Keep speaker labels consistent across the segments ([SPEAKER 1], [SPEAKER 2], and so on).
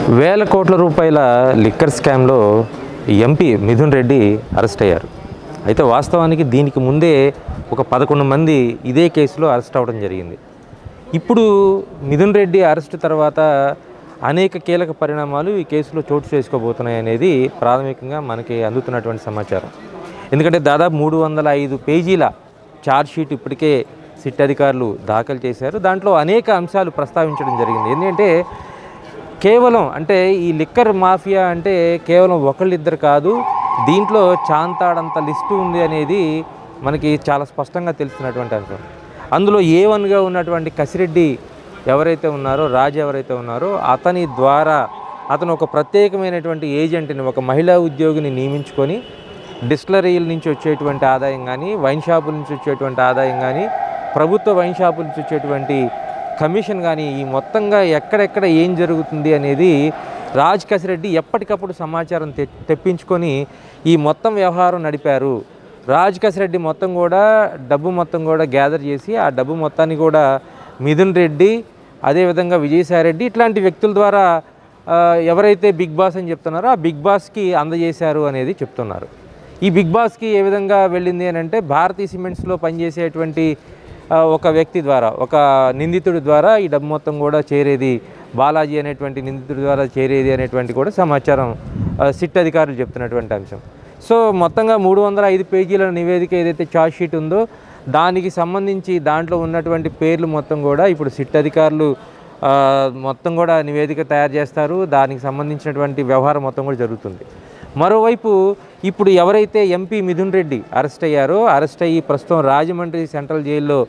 [SPEAKER 1] వేల కోట్ల రూపాయల లిక్కర్ స్కామ్లో ఎంపీ మిథున్ రెడ్డి అరెస్ట్ అయ్యారు. అయితే వాస్తవానికి దీనికి ముందే ఒక 11 మంది ఇదే కేసులో అరెస్ట్ అవ్వడం జరిగింది. ఇప్పుడు మిథున్ రెడ్డి అరెస్ట్ తర్వాత అనేక కీలక పరిణామాలు ఈ కేసులో చోటు చేసుకోబోతున్నాయి అనేది ప్రాథమికంగా మనకి అందుతున్నటువంటి సమాచారం. ఎందుకంటే దాదాపు 305 పేజీల ఛార్జ్షీట్ ఇప్పటికే సిట్ అధికారులు దాఖలు చేశారు. దాంట్లో అనేక అంశాలు ప్రస్తావించడం జరిగింది. ఎందుకంటే కేవలం అంటే ఈ లిక్కర్ మాఫియా అంటే కేవలం ఒకళ్ళిద్దరు కాదు, దీంట్లో చాంతాడంత లిస్టు ఉంది అనేది మనకి చాలా స్పష్టంగా తెలుస్తున్నటువంటి అంశం. అందులో A1గా ఉన్నటువంటి కసిరెడ్డి ఎవరైతే ఉన్నారో, రాజు ఎవరైతే ఉన్నారో అతని ద్వారా అతను ఒక ప్రత్యేకమైనటువంటి ఏజెంట్ని, ఒక మహిళా ఉద్యోగిని నియమించుకొని డిస్టిలరీల నుంచి వచ్చేటువంటి ఆదాయం కానీ, వైన్ షాపుల నుంచి వచ్చేటువంటి ఆదాయం కానీ, ప్రభుత్వ వైన్ షాపుల నుంచి వచ్చేటువంటి కమిషన్ కానీ, ఈ మొత్తంగా ఎక్కడెక్కడ ఏం జరుగుతుంది అనేది రాజ్ కసిరెడ్డి ఎప్పటికప్పుడు సమాచారం తెప్పించుకొని ఈ మొత్తం వ్యవహారం నడిపారు. రాజ్ కసిరెడ్డి డబ్బు మొత్తం కూడా గ్యాదర్ చేసి ఆ డబ్బు మొత్తాన్ని కూడా మిథున్ రెడ్డి, అదేవిధంగా విజయసాయిరెడ్డి ఇట్లాంటి వ్యక్తుల ద్వారా ఎవరైతే బిగ్ బాస్ అని చెప్తున్నారో ఆ బిగ్ బాస్కి అందజేశారు అనేది చెప్తున్నారు. ఈ బిగ్ బాస్కి ఏ విధంగా వెళ్ళింది అని అంటే, భారతీయ సిమెంట్స్లో పనిచేసేటువంటి ఒక వ్యక్తి ద్వారా, ఒక నిందితుడి ద్వారా ఈ డబ్బు మొత్తం కూడా చేరేది, బాలాజీ అనేటువంటి నిందితుడి ద్వారా చేరేది అనేటువంటి కూడా సమాచారం సిట్ అధికారులు చెప్తున్నటువంటి అంశం. సో మొత్తంగా 305 పేజీల నివేదిక ఏదైతే ఛార్జ్షీట్ ఉందో దానికి సంబంధించి దాంట్లో ఉన్నటువంటి పేర్లు మొత్తం కూడా ఇప్పుడు సిట్ అధికారులు మొత్తం కూడా నివేదిక తయారు చేస్తారు. దానికి సంబంధించినటువంటి వ్యవహారం మొత్తం కూడా జరుగుతుంది. మరోవైపు ఇప్పుడు ఎవరైతే ఎంపీ మిథున్ రెడ్డి అరెస్ట్ అయ్యి ప్రస్తుతం రాజమండ్రి సెంట్రల్ జైల్లో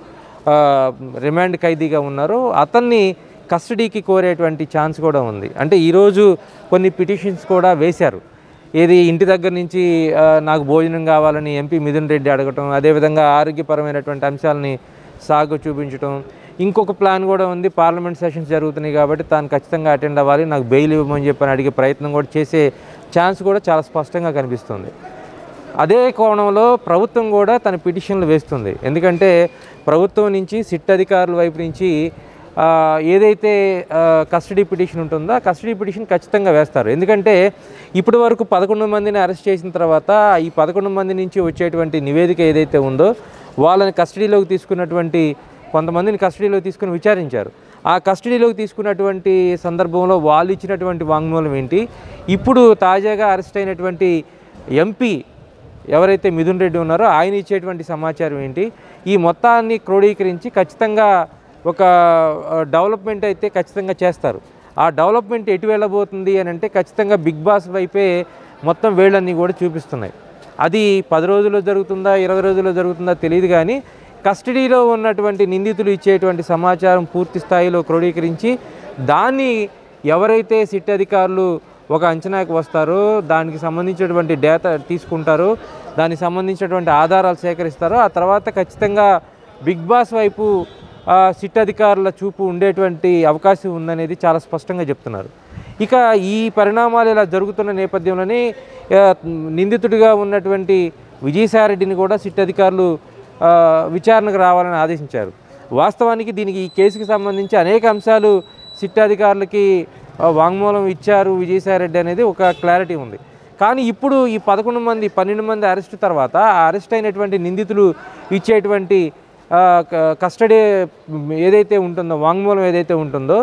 [SPEAKER 1] రిమాండ్ ఖైదీగా ఉన్నారో అతన్ని కస్టడీకి కోరేటువంటి ఛాన్స్ కూడా ఉంది. అంటే ఈరోజు కొన్ని పిటిషన్స్ కూడా వేశారు. ఏది ఇంటి దగ్గర నుంచి నాకు భోజనం కావాలని ఎంపీ మిథున్ రెడ్డి అడగటం, అదేవిధంగా ఆరోగ్యపరమైనటువంటి అంశాలని సాగు చూపించడం. ఇంకొక ప్లాన్ కూడా ఉంది, పార్లమెంట్ సెషన్స్ జరుగుతున్నాయి కాబట్టి తాను ఖచ్చితంగా అటెండ్ అవ్వాలి, నాకు బెయిల్ ఇవ్వమని చెప్పని అడిగే ప్రయత్నం కూడా చేసే ఛాన్స్ కూడా చాలా స్పష్టంగా కనిపిస్తుంది. అదే కోణంలో ప్రభుత్వం కూడా తన పిటిషన్లు వేస్తుంది. ఎందుకంటే ప్రభుత్వం నుంచి సిట్ అధికారుల వైపు నుంచి ఏదైతే కస్టడీ పిటిషన్ ఉంటుందో ఆ కస్టడీ పిటిషన్ ఖచ్చితంగా వేస్తారు. ఎందుకంటే ఇప్పటి వరకు 11 మందిని అరెస్ట్ చేసిన తర్వాత ఈ 11 మంది నుంచి వచ్చేటువంటి నివేదిక ఏదైతే ఉందో వాళ్ళని కస్టడీలోకి తీసుకున్నటువంటి కొంతమందిని కస్టడీలోకి తీసుకుని విచారించారు. ఆ కస్టడీలోకి తీసుకున్నటువంటి సందర్భంలో వాళ్ళు ఇచ్చినటువంటి వాంగ్మూలం ఏంటి, ఇప్పుడు తాజాగా అరెస్ట్ అయినటువంటి ఎంపీ ఎవరైతే మిథున్ రెడ్డి ఉన్నారో ఆయన ఇచ్చేటువంటి సమాచారం ఏంటి, ఈ మొత్తాన్ని క్రోడీకరించి ఖచ్చితంగా ఒక డెవలప్మెంట్ అయితే ఖచ్చితంగా చేస్తారు. ఆ డెవలప్మెంట్ ఎటు వెళ్ళబోతుంది అని అంటే ఖచ్చితంగా బిగ్ బాస్ వైపే మొత్తం వేళ్ళన్నీ కూడా చూపిస్తున్నాయి. అది 10 రోజుల్లో జరుగుతుందా 20 రోజుల్లో జరుగుతుందా తెలియదు, కానీ కస్టడీలో ఉన్నటువంటి నిందితులు ఇచ్చేటువంటి సమాచారం పూర్తి స్థాయిలో క్రోడీకరించి దాన్ని ఎవరైతే సిట్ అధికారులు ఒక అంచనాకు వస్తారో, దానికి సంబంధించినటువంటి డేటా తీసుకుంటారో, దానికి సంబంధించినటువంటి ఆధారాలు సేకరిస్తారో ఆ తర్వాత ఖచ్చితంగా బిగ్ బాస్ వైపు సిట్ అధికారుల చూపు ఉండేటువంటి అవకాశం ఉందనేది చాలా స్పష్టంగా చెప్తున్నారు. ఇక ఈ పరిణామాలు ఇలా జరుగుతున్న నేపథ్యంలోనే నిందితుడిగా ఉన్నటువంటి విజయసాయిరెడ్డిని కూడా సిట్ అధికారులు విచారణకు రావాలని ఆదేశించారు. వాస్తవానికి దీనికి ఈ కేసుకి సంబంధించి అనేక అంశాలు సిట్ అధికారులకి వాంగ్మూలం ఇచ్చారు విజయసాయిరెడ్డి అనేది ఒక క్లారిటీ ఉంది. కానీ ఇప్పుడు ఈ 12 మంది అరెస్ట్ తర్వాత ఆ అరెస్ట్ అయినటువంటి నిందితులు ఇచ్చేటువంటి కస్టడీ ఏదైతే ఉంటుందో, వాంగ్మూలం ఏదైతే ఉంటుందో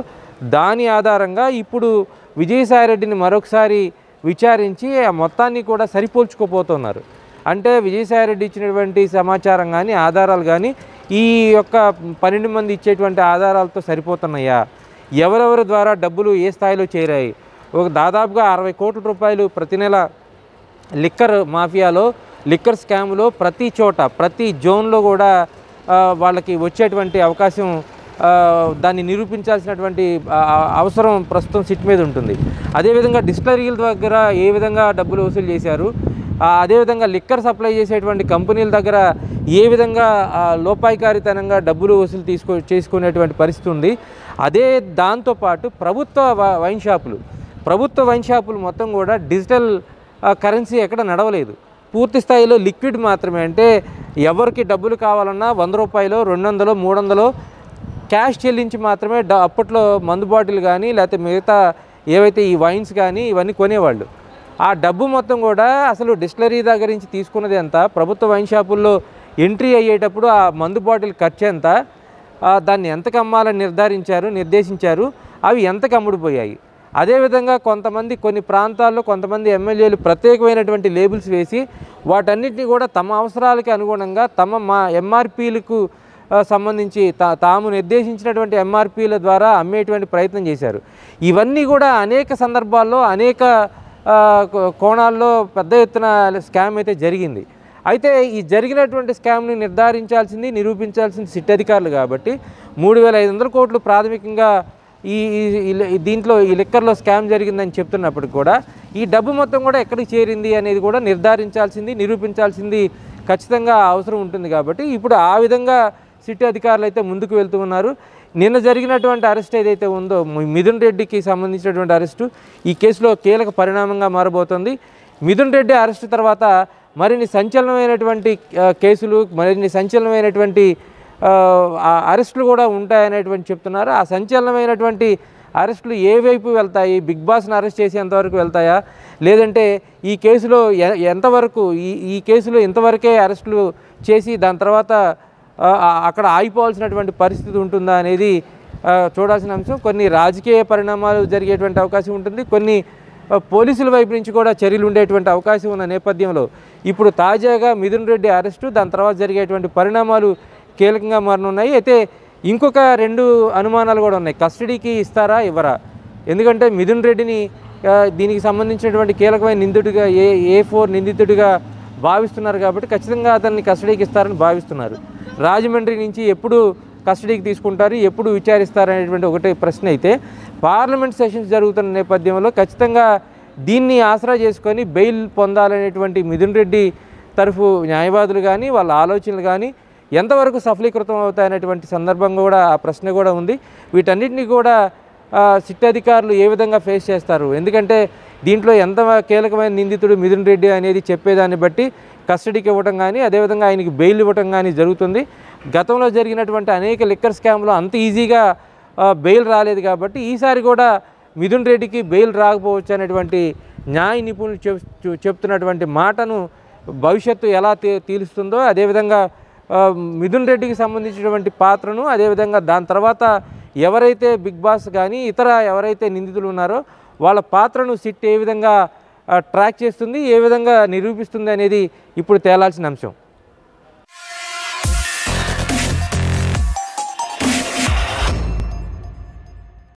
[SPEAKER 1] దాని ఆధారంగా ఇప్పుడు విజయసాయిరెడ్డిని మరొకసారి విచారించి ఆ మొత్తాన్ని కూడా సరిపోల్చుకోపోతున్నారు. అంటే విజయసాయిరెడ్డి ఇచ్చినటువంటి సమాచారం కానీ ఆధారాలు కానీ ఈ యొక్క 12 మంది ఇచ్చేటువంటి ఆధారాలతో సరిపోతున్నాయా, ఎవరెవరి ద్వారా డబ్బులు ఏ స్థాయిలో చేరాయి, ఒక దాదాపుగా 60 కోట్ల రూపాయలు ప్రతి నెల లిక్కర్ మాఫియాలో, లిక్కర్ స్కామ్లో ప్రతి చోట ప్రతి జోన్లో కూడా వాళ్ళకి వచ్చేటువంటి అవకాశం, దాన్ని నిరూపించాల్సినటువంటి అవసరం ప్రస్తుతం సిట్ మీద ఉంటుంది. అదేవిధంగా డిస్టిలరీల దగ్గర ఏ విధంగా డబ్బులు వసూలు చేశారు, అదేవిధంగా లిక్కర్ సప్లై చేసేటువంటి కంపెనీల దగ్గర ఏ విధంగా లోపాయికారితనంగా డబ్బులు వసూలు చేసుకునేటువంటి పరిస్థితి ఉంది. అదే దాంతోపాటు ప్రభుత్వ వైన్ షాపులు మొత్తం కూడా డిజిటల్ కరెన్సీ ఎక్కడ నడవలేదు, పూర్తి స్థాయిలో లిక్విడ్ మాత్రమే. అంటే ఎవరికి డబ్బులు కావాలన్నా 100 రూపాయలు 200 300 క్యాష్ చెల్లించి మాత్రమే అప్పట్లో మందు బాటిల్ కానీ లేకపోతే మిగతా ఏవైతే ఈ వైన్స్ కానీ ఇవన్నీ కొనేవాళ్ళు. ఆ డబ్బు మొత్తం కూడా అసలు డిస్టిలరీ దగ్గర నుంచి తీసుకున్నది ఎంత, ప్రభుత్వ వైన్ షాపుల్లో ఎంట్రీ అయ్యేటప్పుడు ఆ మందు బాటిల్ ఖర్చు ఎంత, దాన్ని ఎంతకు అమ్మాలని నిర్దేశించారు, అవి ఎంతకు అమ్ముడుపోయాయి. అదేవిధంగా కొంతమంది కొన్ని ప్రాంతాల్లో కొంతమంది ఎమ్మెల్యేలు ప్రత్యేకమైనటువంటి లేబుల్స్ వేసి వాటన్నిటిని కూడా తమ అవసరాలకి అనుగుణంగా మా ఎంఆర్పీలకు సంబంధించి తాము నిర్దేశించినటువంటి ఎంఆర్పీల ద్వారా అమ్మేటువంటి ప్రయత్నం చేశారు. ఇవన్నీ కూడా అనేక సందర్భాల్లో అనేక కోణాల్లో పెద్ద ఎత్తున స్కామ్ అయితే జరిగింది. అయితే ఈ జరిగినటువంటి స్కామ్ని నిరూపించాల్సింది సిట్ అధికారులు కాబట్టి 3,500 కోట్లు ప్రాథమికంగా దీంట్లో ఈ లిక్కర్లో స్కామ్ జరిగిందని చెప్తున్నప్పటికి కూడా ఈ డబ్బు మొత్తం కూడా ఎక్కడికి చేరింది అనేది కూడా నిరూపించాల్సింది ఖచ్చితంగా అవసరం ఉంటుంది. కాబట్టి ఇప్పుడు ఆ విధంగా సిట్ అధికారులు అయితే ముందుకు వెళ్తూ ఉన్నారు. నిన్న జరిగినటువంటి అరెస్ట్ ఏదైతే ఉందో మిథున్ రెడ్డికి సంబంధించినటువంటి అరెస్టు ఈ కేసులో కీలక పరిణామంగా మారబోతోంది. మిథున్ రెడ్డి అరెస్టు తర్వాత మరిన్ని సంచలనమైనటువంటి కేసులు, మరిన్ని సంచలనమైనటువంటి అరెస్టులు కూడా ఉంటాయనేటువంటి చెప్తున్నారు. ఆ సంచలనమైనటువంటి అరెస్టులు ఏ వైపు వెళ్తాయి, బిగ్ బాస్ని అరెస్ట్ చేసేంతవరకు వెళ్తాయా, లేదంటే ఈ కేసులో ఎంతవరకు ఈ కేసులో ఇంతవరకే అరెస్టులు చేసి దాని తర్వాత అక్కడ ఆగిపోవాల్సినటువంటి పరిస్థితి ఉంటుందా అనేది చూడాల్సిన అంశం. కొన్ని రాజకీయ పరిణామాలు జరిగేటువంటి అవకాశం ఉంటుంది, కొన్ని పోలీసుల వైపు నుంచి కూడా చర్యలు ఉండేటువంటి అవకాశం ఉన్న నేపథ్యంలో ఇప్పుడు తాజాగా మిథున్ రెడ్డి అరెస్టు, దాని తర్వాత జరిగేటువంటి పరిణామాలు కీలకంగా మారనున్నాయి. అయితే ఇంకొక 2 అనుమానాలు కూడా ఉన్నాయి. కస్టడీకి ఇస్తారా ఇవ్వరా? ఎందుకంటే మిథున్ రెడ్డిని దీనికి సంబంధించినటువంటి కీలకమైన నిందితుడిగా A4 నిందితుడిగా భావిస్తున్నారు కాబట్టి ఖచ్చితంగా అతన్ని కస్టడీకి ఇస్తారని భావిస్తున్నారు. రాజమండ్రి నుంచి ఎప్పుడు కస్టడీకి తీసుకుంటారు, ఎప్పుడు విచారిస్తారు అనేటువంటి ఒకటే ప్రశ్న. అయితే పార్లమెంట్ సెషన్స్ జరుగుతున్న నేపథ్యంలో ఖచ్చితంగా దీన్ని ఆసరా చేసుకొని బెయిల్ పొందాలనేటువంటి మిథున్ రెడ్డి తరఫు న్యాయవాదులు కానీ వాళ్ళ ఆలోచనలు కానీ ఎంతవరకు సఫలీకృతం అవుతాయనేటువంటి సందర్భంగా కూడా ఆ ప్రశ్న కూడా ఉంది. వీటన్నిటిని కూడా సిట్ అధికారులు ఏ విధంగా ఫేస్ చేస్తారు, ఎందుకంటే దీంట్లో ఎంత కీలకమైన నిందితుడు మిథున్ రెడ్డి అనేది చెప్పేదాన్ని బట్టి కస్టడీకి ఇవ్వటం కానీ అదేవిధంగా ఆయనకి బెయిల్ ఇవ్వటం కానీ జరుగుతుంది. గతంలో జరిగినటువంటి అనేక లిక్కర్ స్కామ్లో అంత ఈజీగా బెయిల్ రాలేదు కాబట్టి ఈసారి కూడా మిథున్ రెడ్డికి బెయిల్ రాకపోవచ్చు అనేటువంటి న్యాయ నిపుణులు చెప్తున్నటువంటి మాటను భవిష్యత్తు ఎలా తీలుస్తుందో, అదేవిధంగా మిథున్ రెడ్డికి సంబంధించినటువంటి పాత్రను, అదేవిధంగా దాని తర్వాత ఎవరైతే బిగ్ బాస్ కానీ ఇతర ఎవరైతే నిందితులు ఉన్నారో వాళ్ళ పాత్రను సిట్ ఏ విధంగా ట్రాక్ చేస్తుంది, ఏ విధంగా నిరూపిస్తుంది అనేది ఇప్పుడు తేలాల్సిన అంశం.